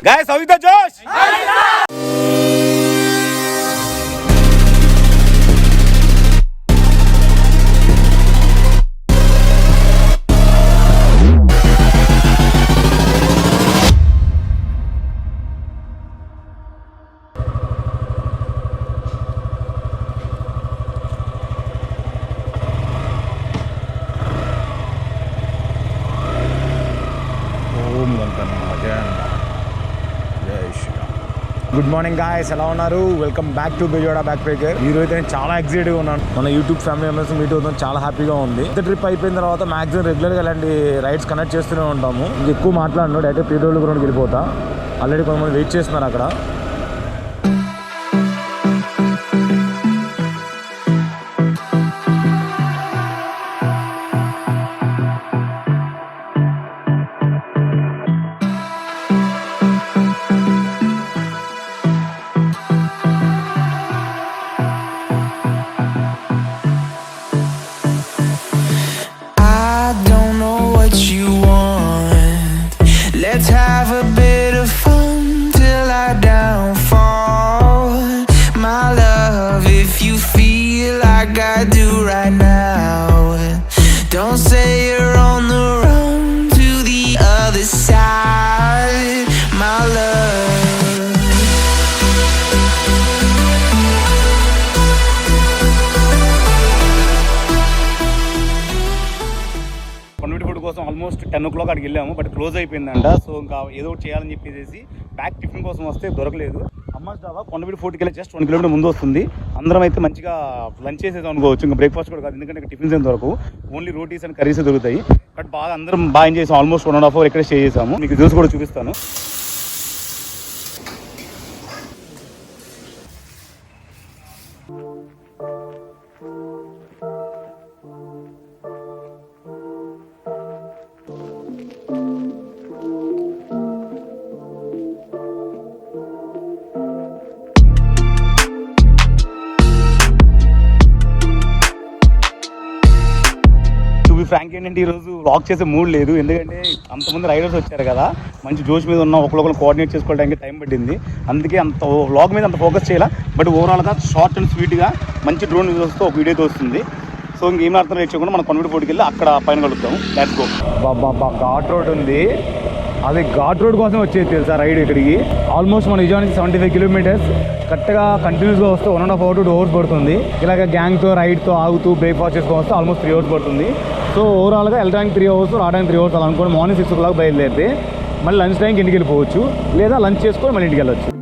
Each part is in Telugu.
Guys, how is the Josh? Good morning guys, ఎలా ఉన్నారు? వెల్కమ్ బ్యాక్ టు బిజోడా బ్యాక్ ప్యాకర్. ఈ రోజు నేను చాలా ఎక్సైటెడ్గా ఉన్నాను. మన యూట్యూబ్ ఫ్యామిలీ మెంబర్స్ మీట్ అవుతాం, చాలా హ్యాపీగా ఉంది. ఇంత ట్రిప్ అయిపోయిన తర్వాత మ్యాక్సిమం రెగ్యులర్గా ఇలాంటి రైడ్స్ కనెక్ట్ చేస్తూనే ఉంటాము. ఇంక ఎక్కువ మాట్లాడను, డైరెక్ట్ పీడబ్ల్యూ గ్రౌండ్కి వెళ్ళిపోతా. ఆల్రెడీ కొంతమంది వెయిట్ చేస్తున్నారు అక్కడ. Let's have a bit of fun till I downfall. My love, if you feel like I do right now, don't say you're on the run to the other side. My love. Food కోసం ఆల్మోస్ట్ 10 o'clock అక్కడికి వెళ్ళాము, బట్ క్లోజ్ అయిపోయిందంట. సో ఇంకా ఏదో ఒకటి చేయాలని చెప్పేసి బ్యాక్ టిఫిన్ కోసం వస్తే దొరకలేదు. అమ్మాస్ డాబా కొండవీడి ఫోర్ట్కి వెళ్ళి జస్ట్ 1 kilometer ముందు వస్తుంది. అందరం అయితే మంచిగా లంచ్ చేసేది అనుకోవచ్చు, ఇంకా బ్రేక్ఫాస్ట్ కూడా కాదు, ఎందుకంటే ఇక్కడ టిఫిన్స్ ఏం దొరకవు, ఓన్లీ రోటీస్ అండ్ కర్రీస్ దొరుకుతాయి. బట్ బాగా అందరం బాగా ఎంజాయ్ చేసాం. ఆల్మోస్ట్ 1.5 hour ఇక్కడ స్టే చేసాము. మీకు జ్యూస్ కూడా చూపిస్తాను. ఫ్రాంక్ ఏంటంటే ఈరోజు వ్లాగ్ చేసే మూడ్ లేదు, ఎందుకంటే అంతమంది రైడర్స్ వచ్చారు కదా, మంచి జోష్ మీద ఉన్న ఒకరికొకరు కోఆర్డినేట్ చేసుకోవడానికి టైం పట్టింది. అందుకే అంత వ్లాగ్ మీద అంత ఫోకస్ చేయాలి. బట్ ఓవరాల్గా షార్ట్ అండ్ స్వీట్గా మంచి డ్రోన్ వీడియోస్తో ఒక వీడియో వస్తుంది. సో ఇంకేం అర్థం లేకుండా మనం కొండవీడి ఫోర్ట్కి వెళ్ళి అక్కడ పైన కలుద్దాం. Let's go. Baba ghat road ఉంది, అది ఘాట్ రోడ్ కోసం వచ్చేది తెలుసా రైడ్ ఇక్కడికి. ఆల్మోస్ట్ మన విజయవాడ నుంచి 75 kilometers కరెక్ట్గా కంటిన్యూస్గా వస్తే 1.5 hour to 2 hours పడుతుంది. ఇలాగ గ్యాంగ్తో రైడ్తో ఆగుతూ బ్రేక్ఫాస్ట్ చేసుకొని వస్తే ఆల్మోస్ట్ 3 hours పడుతుంది. సో ఓవరాల్గా వెళ్ళడానికి 3 hours, రావడానికి 3 hours అలా అనుకోండి. మార్నింగ్ 6 o'clock బయలుదేరితే మళ్ళీ లంచ్ టైంకి ఇంటికి వెళ్ళిపోవచ్చు, లేదా లంచ్ చేసుకొని మళ్ళీ ఇంటికి వెళ్ళొచ్చు.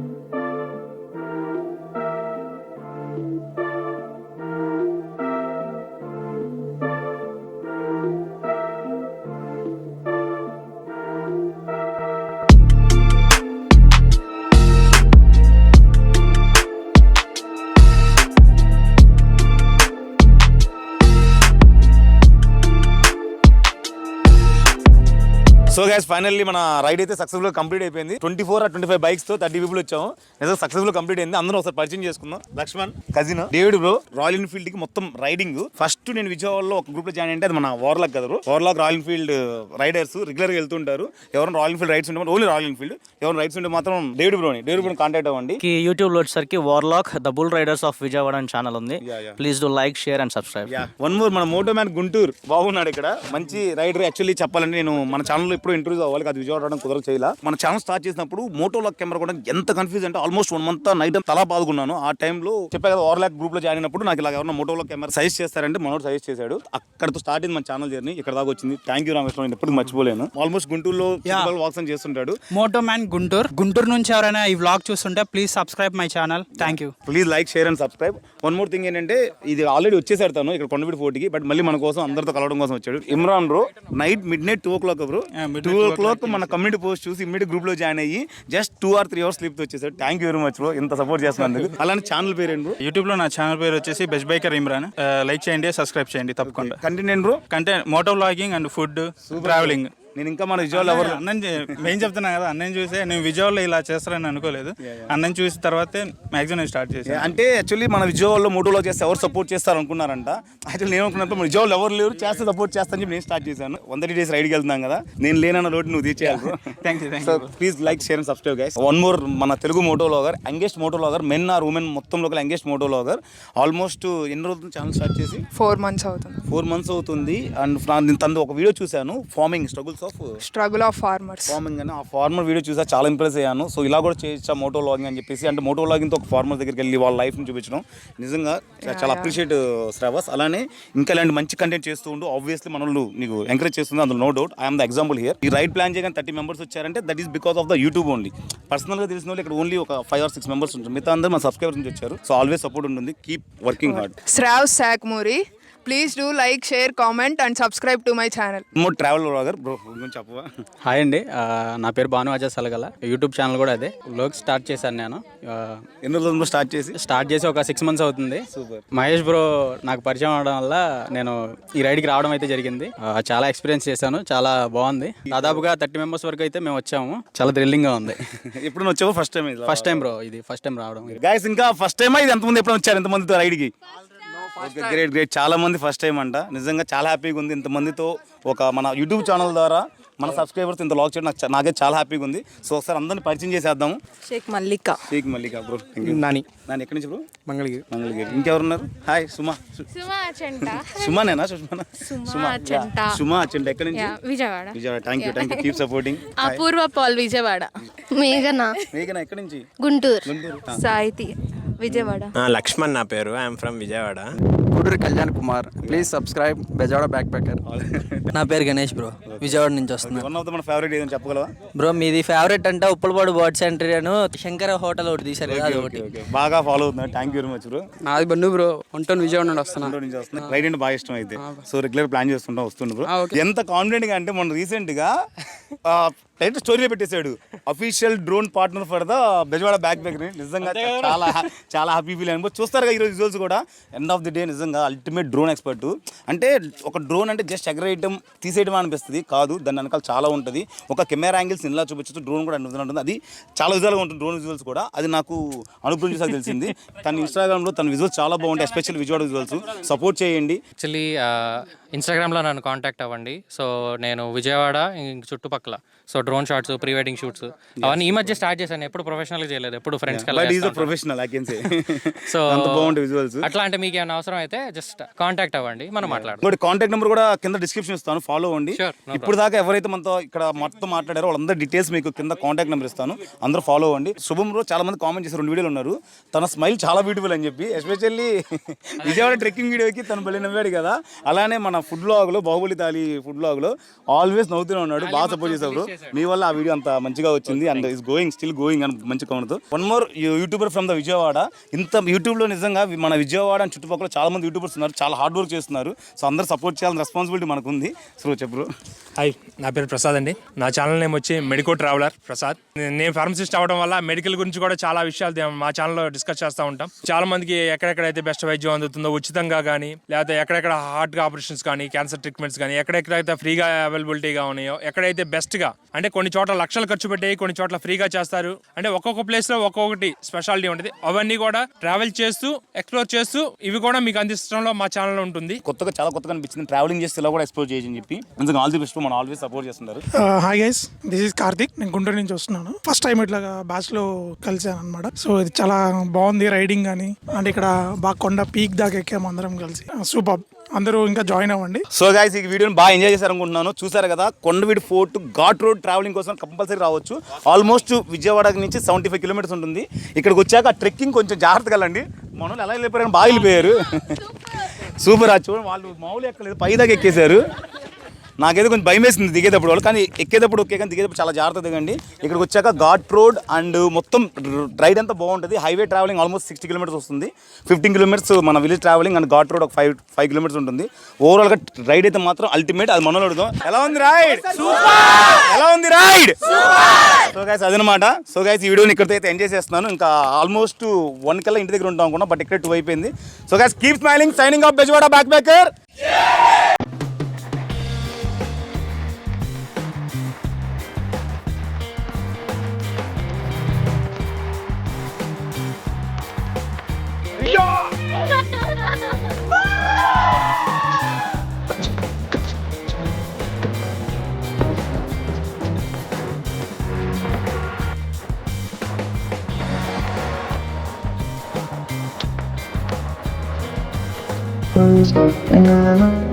సో గైస్, ఫైనల్లీ మన రైడ్ అయితే సక్సెస్ఫుల్ కంప్లీట్ అయిపోయింది. 24 or 25 బైక్స్ తో 30 people వచ్చాము. నిజంగా సక్సెస్ఫుల్ కంప్లీట్ అయింది. అందరూ ఒకసారి పరిచయం చేసుకుందాం. Lakshman cousin, David bro, Royal Enfield కి మొత్తం రైడింగ్. ఫస్ట్ నేను విజయవాడలో ఒక గ్రూప్ లో జాయిన్ అంటే అది మన వార్లాక్ కదా bro. Warlock Royal Enfield riders regular గా వెళ్తుంటారు. ఎవరైనా రాయల్ ఎన్ఫీల్డ్ రైడ్స్ ఉంటే ఓన్లీ రాయల్ ఎన్ఫీల్డ్, ఎవరైనా రైడ్స్ ఉంటే మాత్రం డేవిడ్ బ్రో కాంటాక్ట్ అవ్వండి. యూట్యూబ్ లో వచ్చేసరికి Warlock the bull riders of Vijayawada అని ఛానల్ ఉంది. Please do like, share and subscribe. One more, మన మోటో మ్యాన్ గుంటూరు బాగున్నాడు ఇక్కడ, మంచి రైడర్. యాక్చువల్లీ చెప్పాలంటే నేను మన ఛానల్లో ఎప్పుడు ఇంటర్వ్యూస్ అవ్వాలి, అది విజయవాడ కుదరక చేయాల. మన ఛానల్ స్టార్ట్ చేసినప్పుడు మోటోలాక్ కెమెరా కూడా ఎంత కన్ఫ్యూజ్ అంటే ఆల్మోస్ట్ 1 month నైట్ తలా బాదుకున్నాను. ఆ టైంలో చెప్పా కదా, వార్లాక్ గ్రూప్ లో జాయిన్ అయినప్పుడు నాకు ఇలా ఎవరైనా మోటోలాక్ కెమెరా సజెస్ట్ చేస్తారంటే మనోడు సజెస్ట్ చేశాడు. అక్కడతో స్టార్ట్ అయింది మన ఛానల్ జర్నీ, ఇక్కడ దాకా వచ్చింది. థ్యాంక్ యూ రామకృష్ణ, ఎప్పుడు మర్చిపోలేను. ఆల్మోస్ట్ గుంటూరులో వాక్స్ చేస్తుంటాడు. మోటో మ్యాన్ గుంటూరు నుంచి ఎవరైనా ఈ వ్లాగ్ చూస్తుంటే please subscribe my channel. Thank you. Please like, share and subscribe. One more thing ఏంటంటే, ఇది ఆల్రెడీ వచ్చేసాడు తను ఇక్కడ కొండవీడి ఫోర్ట్కి, బట్ మళ్ళీ మన కోసం అందరితో కలవడం కోసం వచ్చాడు. Imran bro night midnight 2 o'clock bro, 2 o'clock మన కమ్యూనిటీ పోస్ట్ చూసి ఇమ్మీడియట్ గ్రూప్ లో జాయిన్ అయ్యి జస్ట్ 2 or 3 hours స్లీప్ తో వచ్చేసాడు. Thank you very much bro, ఇంత సపోర్ట్ చేస్తున్నందుకు. అలానే ఛానల్ పేరు ఏంటి బ్రో? యూట్యూబ్ లో నా ఛానల్ పేరు వచ్చేసి బెస్ట్ బైకర్ ఇమ్రాన్. లైక్ చేయండి, సబ్స్క్రైబ్ చేయండి తప్పకుండా. కంటెంట్ ఏంటి bro? Content moto vlogging and food, traveling. నేను ఇంకా మన విజయవాడలో ఎవరు మేము చెప్తున్నా కదా, అన్నయ్య చూసే నేను విజయవాడలో ఇలా చేస్తారని అనుకోలేదు. అన్నయ్య చూసిన తర్వాతే మ్యాక్సిమం నేను స్టార్ట్ చేశాను. అంటే యాక్చువల్లీ మన విజయవాడలో మోటోలో చేస్తే ఎవరు సపోర్ట్ చేస్తారు అనుకున్నారంట. యాక్చువల్లీ నేను అనుకున్నప్పుడు మన విజయవాడలో ఎవరు లేరు, చేస్తే సపోర్ట్ చేస్తాను చెప్పి నేను స్టార్ట్ చేశాను. 130 days రైడ్కి వెళ్తున్నాం కదా, నేను లేనన్న రోడ్డు నువ్వు తీర్చేయాలి. Thank you. So please like, share and subscribe guys. One more, మన Telugu moto vlogger, youngest moto vlogger, men or women మొత్తం local youngest moto vlogger. Almost ఎన్ని రోజులు ఛానల్ స్టార్ట్ చేసి 4 months అవుతుంది. 4 months అవుతుంది. అండ్ నేను తనది ఒక వీడియో చూశాను, farming struggle of farmers farming అని. ఆ ఫార్మర్ వీడియో చూసా, చాలా ఇంప్రెస్ అయ్యాను. సో ఇలా కూడా చేయొచ్చా మోటో వ్లాగింగ్ అని చెప్పేసి, అంటే మోటో వ్లాగింగ్తో ఒక ఫార్మర్ దగ్గరికి వెళ్ళి వాళ్ళ లైఫ్ని చూపించడం నిజంగా చాలా అప్రిషియేట్ శ్రావస్. అలానే ఇంకా ఇలాంటి మంచి కంటెంట్ చేస్తూ ఉండు. ఆబ్వియస్లీ మనల్ని నీకు ఎంకరేజ్ చేస్తుంది, అందులో no doubt. I'm the example here. ఈ రైడ్ ప్లాన్ చేయగానే 30 members వచ్చారంటే that is because of the YouTube only. పర్సనల్గా తెలిసిన వాళ్ళు ఇక్కడ ఓన్లీ ఒక 5 or 6 members ఉంటారు, మిగతా అందరూ మన సబ్స్క్రైబర్స్ నుంచి వచ్చారు. సో ఆల్వేస్ సపోర్ట్ ఉంటుంది. Keep working hard. Shrav Sakmuri, please do like, share, comment and subscribe to my channel. More travel vlogger bro గురించి చెప్పవా? హాయ్ అండి, నా పేరు భాను అజయ్ సలగల. యూట్యూబ్ ఛానల్ కూడా అదే. వ్లాగ్ స్టార్ట్ చేశాను నేను. ఎన్ని రోజులు స్టార్ట్ చేసి ఒక 6 months అవుతుంది. సూపర్. మహేష్ బ్రో నాకు పరిచయం అవడం వల్ల నేను ఈ రైడ్కి రావడం అయితే జరిగింది. చాలా ఎక్స్పీరియన్స్ చేశాను, చాలా బాగుంది. దాదాపుగా 30 members వరకు అయితే మేము వచ్చాము. చాలా థ్రిల్లింగ్గా ఉంది. ఎప్పుడు వచ్చావు? ఫస్ట్ టైం బ్రో, ఇది ఫస్ట్ టైం రావడం. గైస్ ఇంకా ఫస్ట్ టైం ఇది ఎంతమంది ఎప్పుడు వచ్చారు ఎంతమందితో రైడ్కి? గ్రేట్. చాలా మంది ఫస్ట్ టైం అంట. నిజంగా చాలా హ్యాపీగా ఉంది ఇంతమందితో ఒక మన యూట్యూబ్ ఛానల్ ద్వారా మన సబ్స్క్రైబర్స్ ఇంత లాక్ చేయడం నాకే చాలా హ్యాపీగా ఉంది. సో ఒకసారి అందరిని పరిచయం చేసేద్దాము. షేక్ మల్లిక బ్రో. నాని ఎక్కడి నుంచి బ్రో? మంగళగిరి. ఇంకెవరున్నారు? హాయ్ సుమా. సుమానేనా? సుమా అచంట. ఎక్కడి నుంచి? Vijayawada. Thank you. Keep supporting. Apoorva Paul Vijayawada. మేఘనా ఎక్కడి నుంచి? గుంటూరు. సాయితి విజయవాడ. లక్ష్మణ్ నా పేరు, I'm from Vijayawada. Guntur Kalyan Kumar, please subscribe Bezawada backpacker. నా పేరు గణేష్ బ్రో, విజయవాడ నుంచి వస్తున్నా. వన్ ఆఫ్ ద మన ఫేవరెట్ ఏదని చెప్పగలవా బ్రో? మీది ఫేవరెట్ అంటే ఉప్పలపాడు బర్డ్ సెంటరీ అను శంకర హోటల్ ఒకటి తీశారు కదా, అది ఒకటి. బాగా ఫాలో అవుతున్నారు. Thank you very much bro. నాది బన్ను బ్రో, ఉంటాను విజయవాడ నుండి వస్తున్నా. రైడ్ అంటే బాగా ఇష్టం అయితే, సో రెగ్యులర్ ప్లాన్ చేసుకుంటా వస్తుండ్రు బ్రో. ఎంత కాన్ఫిడెంట్ గా అంటే మొన్న రీసెంట్ గా టైటిల్ స్టోరీలో పెట్టేశాడు, official drone partner for the Bezawada back packer. నిజంగా చాలా హ్యాపీ ఫీల్ అయిన చూస్తారు కదా ఈరోజు విజువల్స్ కూడా. ఎండ్ ఆఫ్ ది డే నిజంగా అల్టిమేట్ డ్రోన్ ఎక్స్పర్ట్. అంటే ఒక డ్రోన్ అంటే జస్ట్ ఎగరేయడం తీసేయడం అనిపిస్తుంది, కాదు దాని వెనకాల చాలా ఉంటుంది. ఒక కెమెరా యాంగిల్స్ ఇలా చూపించచ్చు, డ్రోన్ కూడా ఉంటుంది. అది చాలా విజువల్గా ఉంటుంది డ్రోన్ విజువల్స్ కూడా. అది నాకు అనుభవం చేసాక తెలిసింది. తన ఇన్స్టాగ్రామ్లో తన విజువల్స్ చాలా బాగుంటాయి, ఎస్పెషల్లీ విజయవాడ విజువల్స్. సపోర్ట్ చేయండి. యాక్చువల్లీ ఇన్స్టాగ్రామ్లో నన్ను కాంటాక్ట్ అవ్వండి. సో నేను విజయవాడ చుట్టుపక్కల so drone shots, pre wedding shoots అవన్నీ ఈ మధ్య స్టార్ట్ చేశాను. ఎప్పుడు ప్రొఫెషనల్గా చేయలేదు, ఎప్పుడు ఫ్రెండ్స్ ప్రొఫెషనల్ సో బాగుంటాయి విజువల్స్. అట్లా అంటే మీకు ఏమైనా అవసరం అయితే జస్ట్ కాంటాక్ట్ అవ్వండి, మనం మాట్లాడదాం. కాంటాక్ట్ నెంబర్ కూడా కింద డిస్క్రిప్షన్ ఇస్తాను, ఫాలో అవ్వండి. ఇప్పుడు దాకా ఎవరైతే మనతో ఇక్కడ మొత్తం మాట్లాడారో వాళ్ళందరూ డీటెయిల్స్ మీకు కింద కాంటాక్ట్ నెంబర్ ఇస్తాను, అందరూ ఫాలో అవ్వండి. శుభం రోజు చాలా మంది కామెంట్ చేశారు, 2 వీడియోలు ఉన్నారు. తన స్మైల్ చాలా బ్యూటిఫుల్ అని చెప్పి, ఎస్పెషల్లీ విజయవాడ ట్రెక్కింగ్ వీడియోకి తను బలి నవ్వాడు కదా. అలానే మన ఫుడ్ బ్లాగ్లో, బాహుబలి తాలి ఫుడ్ బ్లాగ్లో ఆల్వేస్ నవ్వుతూనే ఉన్నాడు. బాగా సపోర్ట్ చేశారు. మీ వల్ల ఆ వీడియో అంత మంచిగా వచ్చింది and is going, still going అని మంచి count. One more YouTuber from the Vijayawada. ఇంత యూట్యూబ్లో నిజంగా మన విజయవాడ అండ్ చుట్టుపక్కల చాలా మంది యూట్యూబర్స్ ఉన్నారు, చాలా హార్డ్ వర్క్ చేస్తున్నారు. సో అందరూ సపోర్ట్ చేయాలని రెస్పాన్సిబిలిటీ మనకు ఉంది. సో చెప్పు. హాయ్, నా పేరు ప్రసాద్ అండి. నా ఛానల్ నేమ్ వచ్చి మెడికో ట్రావెలర్ ప్రసాద్. నేను ఫార్మసిస్ట్ అవ్వడం వల్ల మెడికల్ గురించి కూడా చాలా విషయాలు మా ఛానల్లో డిస్కస్ చేస్తూ ఉంటాం. చాలా మందికి ఎక్కడెక్కడైతే బెస్ట్ వైద్యం అందుతుందో ఉచితంగా కానీ, లేకపోతే ఎక్కడెక్కడ హార్ట్ ఆపరేషన్స్ కానీ, క్యాన్సర్ ట్రీట్మెంట్స్ కానీ, ఎక్కడెక్కడైతే ఫ్రీగా అవైలబిలిటీగా ఉన్నాయో, ఎక్కడైతే బెస్ట్గా అంటే కొన్ని చోట్ల లక్షలు ఖర్చు పెట్టేవి, కొన్ని చోట్ల ఫ్రీగా చేస్తారు. అంటే ఒక్కొక్క ప్లేస్లో ఒక్కొక్కటి స్పెషాలిటీ ఉంటుంది. అవన్నీ కూడా ట్రావెల్ చేస్తూ, ఎక్స్ప్లోర్ చేస్తూ ఇవి కూడా మీకు అందించడంలో మా ఛానల్లో ఉంటుంది. చాలా కొత్తగా అనిపించింది ట్రావెలింగ్ చేస్తే ఇలా కూడా ఎక్స్ప్లోర్ చేయని చెప్పి. నిజంగా ఆల్ ది బెస్ట్, మనం ఆల్వేస్ సపోర్ట్ చేస్తున్నారు. Hi guys, this is Karthik. నేను గుంటూరు నుంచి వస్తున్నాను. ఫస్ట్ టైం ఇట్లా బ్యాచ్ లో కలిసాను అనమాట. సో ఇది చాలా బాగుంది రైడింగ్ కానీ. అంటే ఇక్కడ బాగా కొండ పీక్ దాకా ఎక్కాము అందరం కలిసి. సూపర్, అందరూ ఇంకా జాయిన్ అవ్వండి. సో గైస్, ఈ వీడియోని బాగా ఎంజాయ్ చేశారు అనుకుంటున్నాను. చూసారు కదా, కొండవీడి ఫోర్ట్ ఘాట్ రోడ్ ట్రావెలింగ్ కోసం కంపల్సరీ రావచ్చు. ఆల్మోస్ట్ విజయవాడ నుంచి 75 kilometers ఉంటుంది. ఇక్కడికి వచ్చాక ట్రెక్కింగ్ కొంచెం జాగ్రత్తగా వెళ్ళండి. మనోళ్ళు ఎలా వెళ్ళిపోయారు, బాగా వెళ్ళిపోయారు. సూపర్. అది చూడండి, వాళ్ళు మామూలు ఎక్కలేదు, పై దాకా ఎక్కేశారు. నాకైతే కొంచెం భయం వేసింది దిగేటప్పుడు వాళ్ళు, కానీ ఎక్కేటప్పుడు ఓకే, కానీ దిగేటప్పుడు చాలా జాగ్రత్త దిగండి. ఇక్కడికి వచ్చాక ఘాట్ రోడ్ అండ్ మొత్తం రైడ్ అంతా బాగుంటుంది. హైవే ట్రావెలింగ్ ఆల్మోస్ట్ 60 kilometers వస్తుంది. 15 kilometers మన village travelling and ghat road ఒక 5 kilometers ఉంటుంది. ఓవరాల్గా రైడ్ అయితే మాత్రం అల్టిమేట్. అది మనలో అడుగుదాం, ఎలా ఉంది రైడ్? ఎలా ఉంది రైడ్? సో గైస్ అదనమాట. సో గైస్ ఈ వీడియోని ఇక్కడితో అయితే ఎంజాయ్ చేస్తున్నాను. ఇంకా ఆల్మోస్ట్ 1 కల్లా ఇంటి దగ్గర ఉంటాం అనుకున్నా, బట్ ఇక్కడ 2 అయిపోయింది. So guys keep smiling, signing off Bezawada back packer. first, and